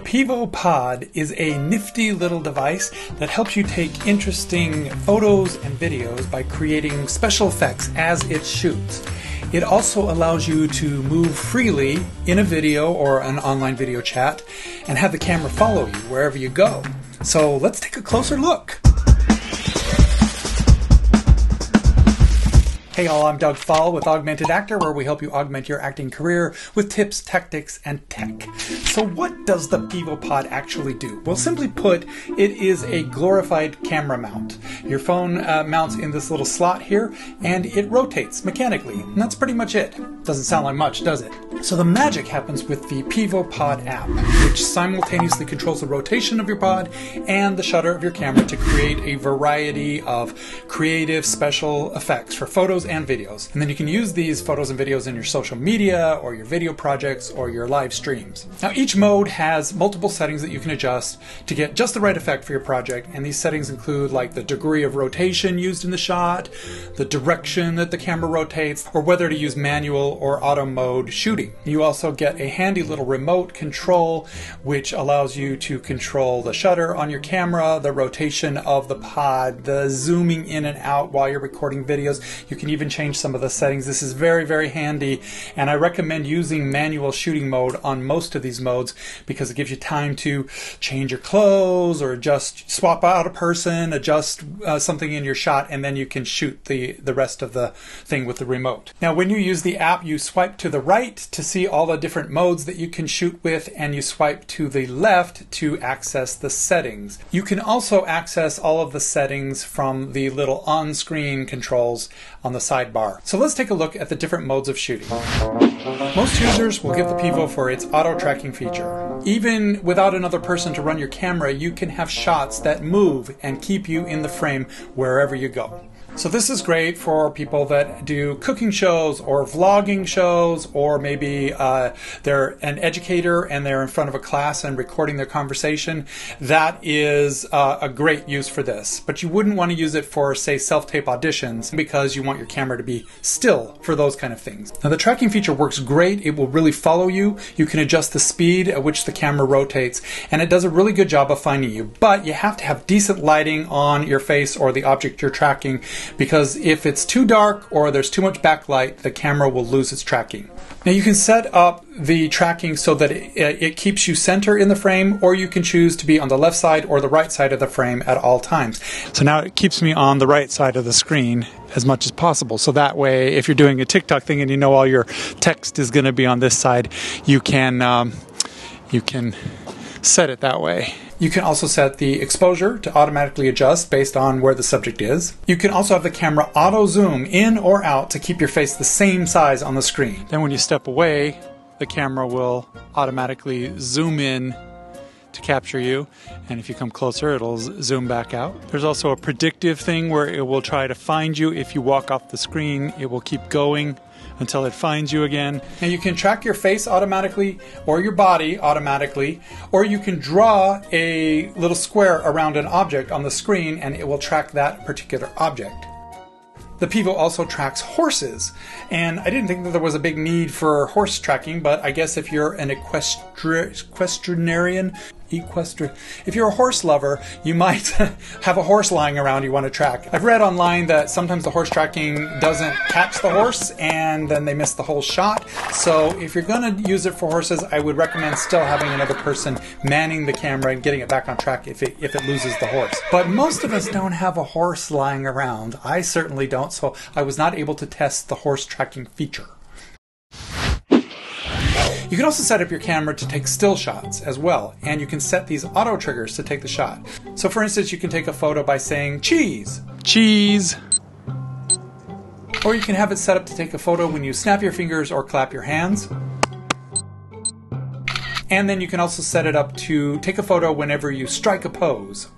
Pivo Pod is a nifty little device that helps you take interesting photos and videos by creating special effects as it shoots. It also allows you to move freely in a video or an online video chat and have the camera follow you wherever you go. So let's take a closer look. Hey all, I'm Doug Fahl with Augmented Actor, where we help you augment your acting career with tips, tactics, and tech. So what does the Pivo Pod actually do? Well, simply put, it is a glorified camera mount. Your phone mounts in this little slot here, and it rotates mechanically. And that's pretty much it. Doesn't sound like much, does it? So the magic happens with the Pivo Pod app, which simultaneously controls the rotation of your pod and the shutter of your camera to create a variety of creative special effects for photos and videos. And then you can use these photos and videos in your social media or your video projects or your live streams. Now each mode has multiple settings that you can adjust to get just the right effect for your project, and these settings include like the degree of rotation used in the shot, the direction that the camera rotates, or whether to use manual or auto mode shooting. You also get a handy little remote control which allows you to control the shutter on your camera, the rotation of the pod, the zooming in and out while you're recording videos. You can even change some of the settings. This is very, very handy, and I recommend using manual shooting mode on most of these modes because it gives you time to change your clothes or just swap out a person, adjust something in your shot, and then you can shoot the rest of the thing with the remote. Now when you use the app, you swipe to the right to see all the different modes that you can shoot with, and you swipe to the left to access the settings. You can also access all of the settings from the little on-screen controls on the sidebar. So let's take a look at the different modes of shooting. Most users will get the Pivo for its auto tracking feature. Even without another person to run your camera, you can have shots that move and keep you in the frame wherever you go. So this is great for people that do cooking shows or vlogging shows, or maybe they're an educator and they're in front of a class and recording their conversation. That is a great use for this. But you wouldn't want to use it for, say, self-tape auditions because you want your camera to be still for those kind of things. Now the tracking feature works great. It will really follow you. You can adjust the speed at which the camera rotates, and it does a really good job of finding you. But you have to have decent lighting on your face or the object you're tracking, because if it's too dark or there's too much backlight, the camera will lose its tracking. Now you can set up the tracking so that it keeps you center in the frame, or you can choose to be on the left side or the right side of the frame at all times. So now it keeps me on the right side of the screen as much as possible. So that way, if you're doing a TikTok thing and you know all your text is going to be on this side, you can set it that way. You can also set the exposure to automatically adjust based on where the subject is. You can also have the camera auto zoom in or out to keep your face the same size on the screen. Then when you step away, the camera will automatically zoom in to capture you, and if you come closer, it'll zoom back out. There's also a predictive thing where it will try to find you. If you walk off the screen, it will keep going until it finds you again. And you can track your face automatically or your body automatically, or you can draw a little square around an object on the screen and it will track that particular object. The Pivo also tracks horses, and I didn't think that there was a big need for horse tracking, but I guess if you're an if you're a horse lover, you might have a horse lying around you want to track. I've read online that sometimes the horse tracking doesn't catch the horse and then they miss the whole shot. So if you're going to use it for horses, I would recommend still having another person manning the camera and getting it back on track if it loses the horse. But most of us don't have a horse lying around. I certainly don't, so I was not able to test the horse tracking feature. You can also set up your camera to take still shots as well, and you can set these auto triggers to take the shot. So for instance, you can take a photo by saying cheese, cheese, or you can have it set up to take a photo when you snap your fingers or clap your hands. And then you can also set it up to take a photo whenever you strike a pose.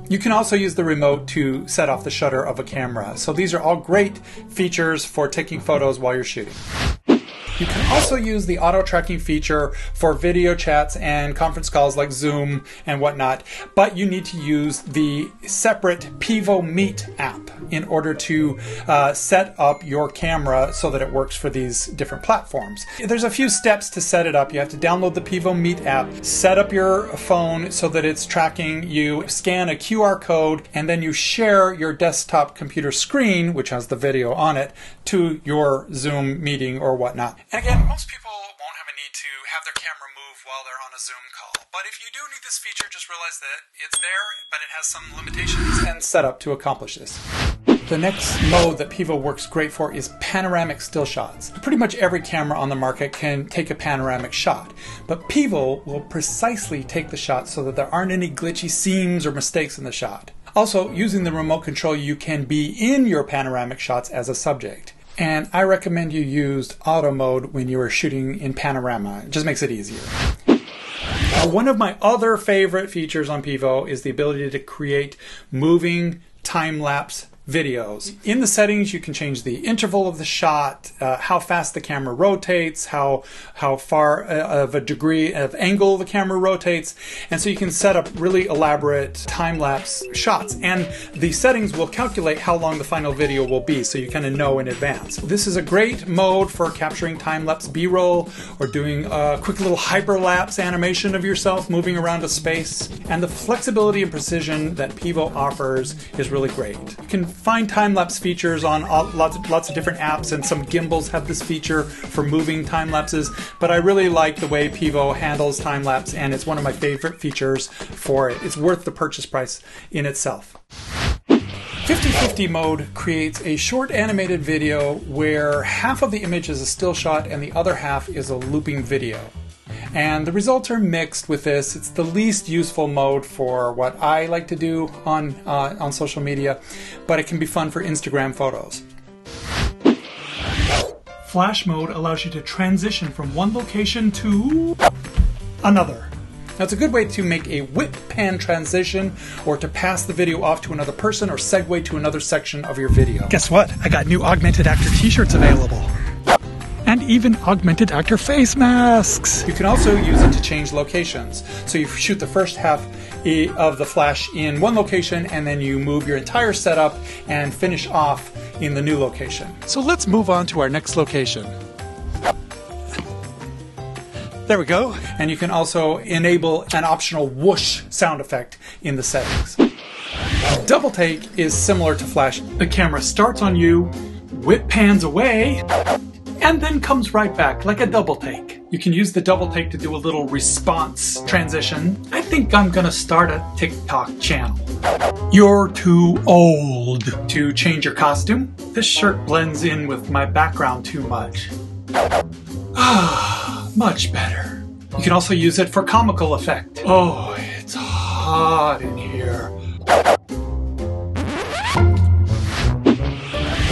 You can also use the remote to set off the shutter of a camera. So these are all great features for taking photos while you're shooting. You can also use the auto tracking feature for video chats and conference calls like Zoom and whatnot, but you need to use the separate Pivo Meet app in order to set up your camera so that it works for these different platforms. There's a few steps to set it up. You have to download the Pivo Meet app, set up your phone so that it's tracking you, scan a QR code, and then you share your desktop computer screen, which has the video on it, to your Zoom meeting or whatnot. And again, most people won't have a need to have their camera move while they're on a Zoom call. But if you do need this feature, just realize that it's there, but it has some limitations and setup to accomplish this. The next mode that Pivo works great for is panoramic still shots. Pretty much every camera on the market can take a panoramic shot, but Pivo will precisely take the shot so that there aren't any glitchy seams or mistakes in the shot. Also, using the remote control, you can be in your panoramic shots as a subject. And I recommend you use auto mode when you are shooting in panorama. It just makes it easier. Now, one of my other favorite features on Pivo is the ability to create moving time-lapse videos. In the settings, you can change the interval of the shot, how fast the camera rotates, how far of a degree of angle the camera rotates, and so you can set up really elaborate time-lapse shots, and the settings will calculate how long the final video will be, so you kind of know in advance. This is a great mode for capturing time-lapse B-roll or doing a quick little hyperlapse animation of yourself moving around a space, and the flexibility and precision that Pivo offers is really great. You can find time-lapse features on lots of different apps, and some gimbals have this feature for moving time-lapses, but I really like the way Pivo handles time-lapse, and it's one of my favorite features for it. It's worth the purchase price in itself. 50/50 mode creates a short animated video where half of the image is a still shot and the other half is a looping video. And the results are mixed with this. It's the least useful mode for what I like to do on social media, but it can be fun for Instagram photos. Flash mode allows you to transition from one location to another. Now, it's a good way to make a whip pan transition or to pass the video off to another person or segue to another section of your video. Guess what? I got new Augmented Actor t-shirts available. And even Augmented Actor face masks. You can also use it to change locations. So you shoot the first half of the flash in one location, and then you move your entire setup and finish off in the new location. So let's move on to our next location. There we go. And you can also enable an optional whoosh sound effect in the settings. Double take is similar to flash. The camera starts on you, whip pans away, and then comes right back like a double take. You can use the double take to do a little response transition. I think I'm gonna start a TikTok channel. You're too old to change your costume. This shirt blends in with my background too much. Much better. You can also use it for comical effect. Oh, it's hot in here.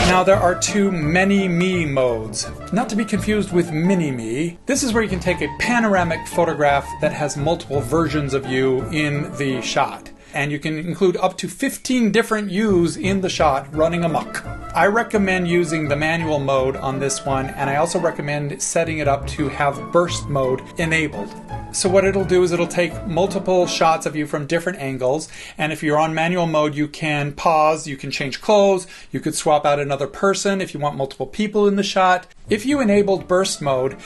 Now there are two Mini-Me modes, not to be confused with Mini-Me. This is where you can take a panoramic photograph that has multiple versions of you in the shot. And you can include up to 15 different yous in the shot running amok. I recommend using the manual mode on this one, and I also recommend setting it up to have burst mode enabled. So what it'll do is it'll take multiple shots of you from different angles, and if you're on manual mode, you can pause, you can change clothes, you could swap out another person if you want multiple people in the shot. If you enabled burst mode,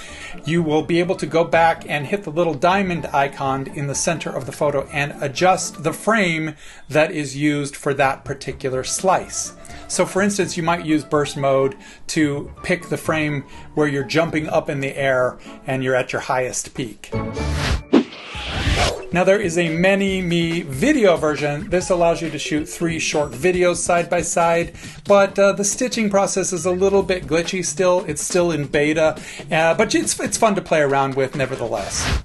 you will be able to go back and hit the little diamond icon in the center of the photo and adjust the frame that is used for that particular slice. So for instance, you might use burst mode to pick the frame where you're jumping up in the air and you're at your highest peak. Now there is a Mini-Me video version. This allows you to shoot 3 short videos side by side, but the stitching process is a little bit glitchy still. It's still in beta, but it's fun to play around with nevertheless.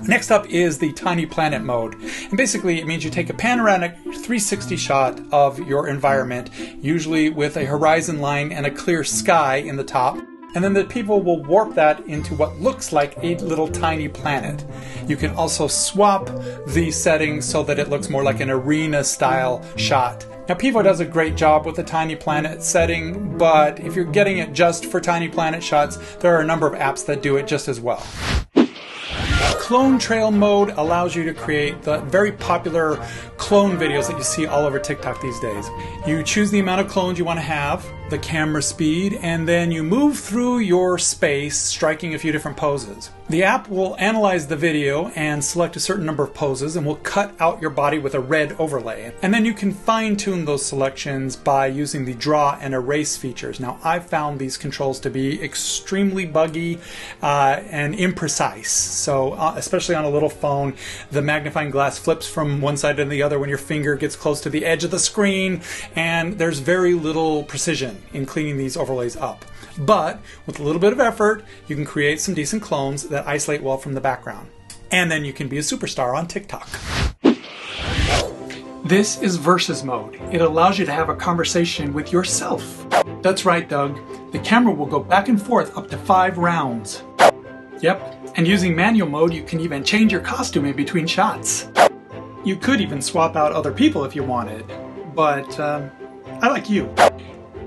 Next up is the Tiny Planet mode. And basically it means you take a panoramic 360 shot of your environment, usually with a horizon line and a clear sky in the top. and then the Pivo will warp that into what looks like a little tiny planet. You can also swap the settings so that it looks more like an arena style shot. Now Pivo does a great job with the tiny planet setting, but if you're getting it just for tiny planet shots, there are a number of apps that do it just as well. Clone trail mode allows you to create the very popular clone videos that you see all over TikTok these days. You choose the amount of clones you want to have, the camera speed, and then you move through your space, striking a few different poses. The app will analyze the video and select a certain number of poses and will cut out your body with a red overlay. And then you can fine-tune those selections by using the draw and erase features. Now, I've found these controls to be extremely buggy and imprecise. So, especially on a little phone, the magnifying glass flips from one side to the other when your finger gets close to the edge of the screen, and there's very little precision in cleaning these overlays up. But with a little bit of effort, you can create some decent clones that isolate well from the background. And then you can be a superstar on TikTok. This is Versus Mode. It allows you to have a conversation with yourself. That's right, Doug. The camera will go back and forth up to 5 rounds. Yep, and using manual mode, you can even change your costume in between shots. You could even swap out other people if you wanted, but I like you.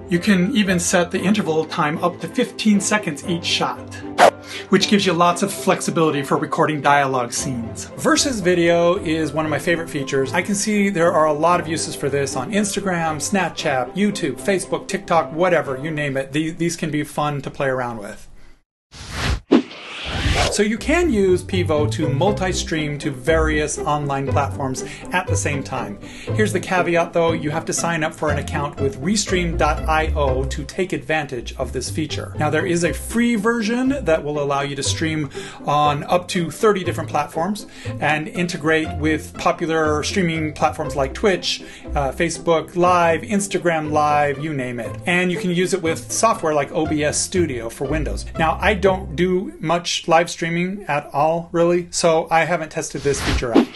You can even set the interval time up to 15 seconds each shot, which gives you lots of flexibility for recording dialogue scenes. Versus video is one of my favorite features. I can see there are a lot of uses for this on Instagram, Snapchat, YouTube, Facebook, TikTok, whatever, you name it. These can be fun to play around with. So you can use Pivo to multi-stream to various online platforms at the same time. Here's the caveat though, you have to sign up for an account with Restream.io to take advantage of this feature. Now there is a free version that will allow you to stream on up to 30 different platforms and integrate with popular streaming platforms like Twitch, Facebook Live, Instagram Live, you name it. And you can use it with software like OBS Studio for Windows. Now I don't do much live streaming at all, really, so I haven't tested this feature out.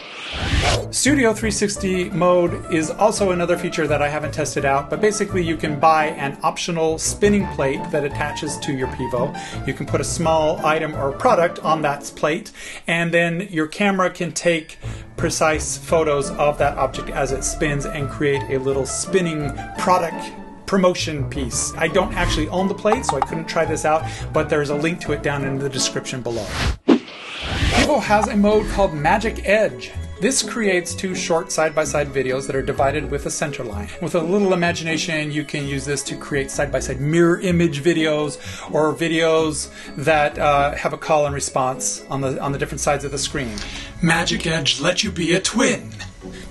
Studio 360 mode is also another feature that I haven't tested out, but basically you can buy an optional spinning plate that attaches to your Pivo. You can put a small item or product on that plate, and then your camera can take precise photos of that object as it spins and create a little spinning product promotion piece. I don't actually own the plate, so I couldn't try this out, but there's a link to it down in the description below. Pivo has a mode called Magic Edge. This creates 2 short side-by-side videos that are divided with a center line. With a little imagination, you can use this to create side-by-side mirror image videos or videos that have a call and response on the different sides of the screen. Magic Edge lets you be a twin.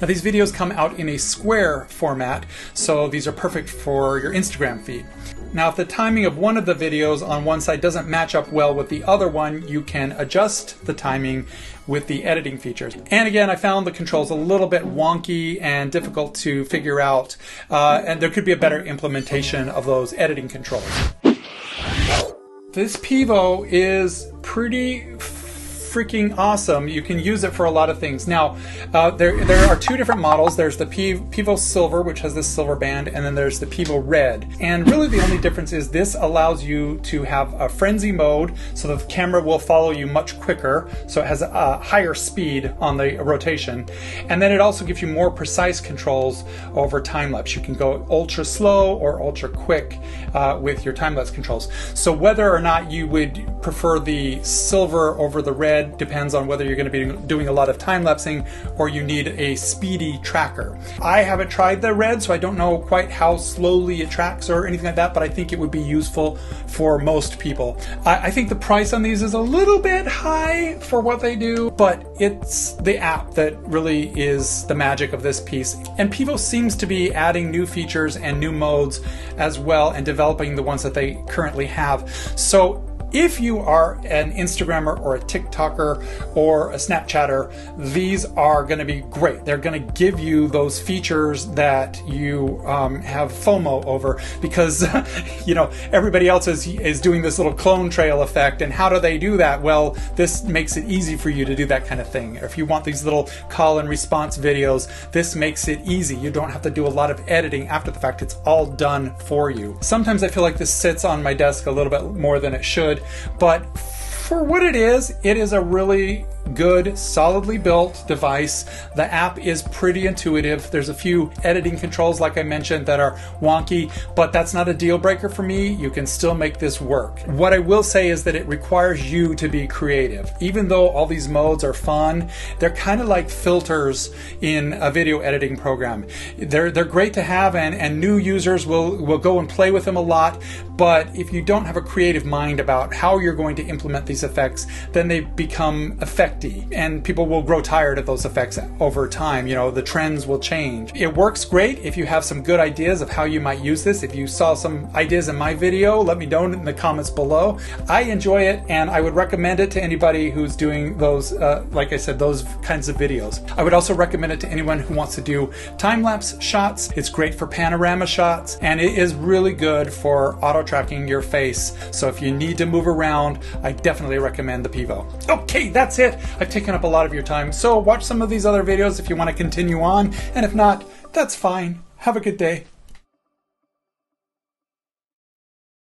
Now these videos come out in a square format, so these are perfect for your Instagram feed. Now if the timing of one of the videos on one side doesn't match up well with the other one, you can adjust the timing with the editing features. And again, I found the controls a little bit wonky and difficult to figure out, and there could be a better implementation of those editing controls. This Pivo is pretty freaking awesome. You can use it for a lot of things. Now, there are 2 different models. There's the Pivo Silver, which has this silver band, and then there's the Pivo Red. And really the only difference is this allows you to have a frenzy mode, so the camera will follow you much quicker, so it has a higher speed on the rotation. And then it also gives you more precise controls over time-lapse. You can go ultra slow or ultra quick with your time-lapse controls. So whether or not you would prefer the silver over the red depends on whether you're going to be doing a lot of time-lapsing or you need a speedy tracker. I haven't tried the red, so I don't know quite how slowly it tracks or anything like that, but I think it would be useful for most people. I think the price on these is a little bit high for what they do, but it's the app that really is the magic of this piece. And Pivo seems to be adding new features and new modes as well and developing the ones that they currently have. So if you are an Instagrammer or a TikToker or a Snapchatter, these are going to be great. They're going to give you those features that you have FOMO over, because you know, everybody else is doing this little clone trail effect. And how do they do that? Well, this makes it easy for you to do that kind of thing. If you want these little call and response videos, this makes it easy. You don't have to do a lot of editing after the fact. It's all done for you. Sometimes I feel like this sits on my desk a little bit more than it should, but for what it is a really good, solidly built device. The app is pretty intuitive. There's a few editing controls, like I mentioned, that are wonky, but that's not a deal breaker for me. You can still make this work. What I will say is that it requires you to be creative. Even though all these modes are fun, they're kind of like filters in a video editing program. They're great to have, and new users will go and play with them a lot, but if you don't have a creative mind about how you're going to implement these effects, then they become effective, and people will grow tired of those effects over time. You know, the trends will change. It works great if you have some good ideas of how you might use this. If you saw some ideas in my video, let me know in the comments below. I enjoy it, and I would recommend it to anybody who's doing those, like I said, those kinds of videos. I would also recommend it to anyone who wants to do time-lapse shots. It's great for panorama shots, and it is really good for auto-tracking your face. So if you need to move around, I definitely recommend the Pivo. Okay, that's it. I've taken up a lot of your time, so watch some of these other videos if you want to continue on, and if not, that's fine. Have a good day.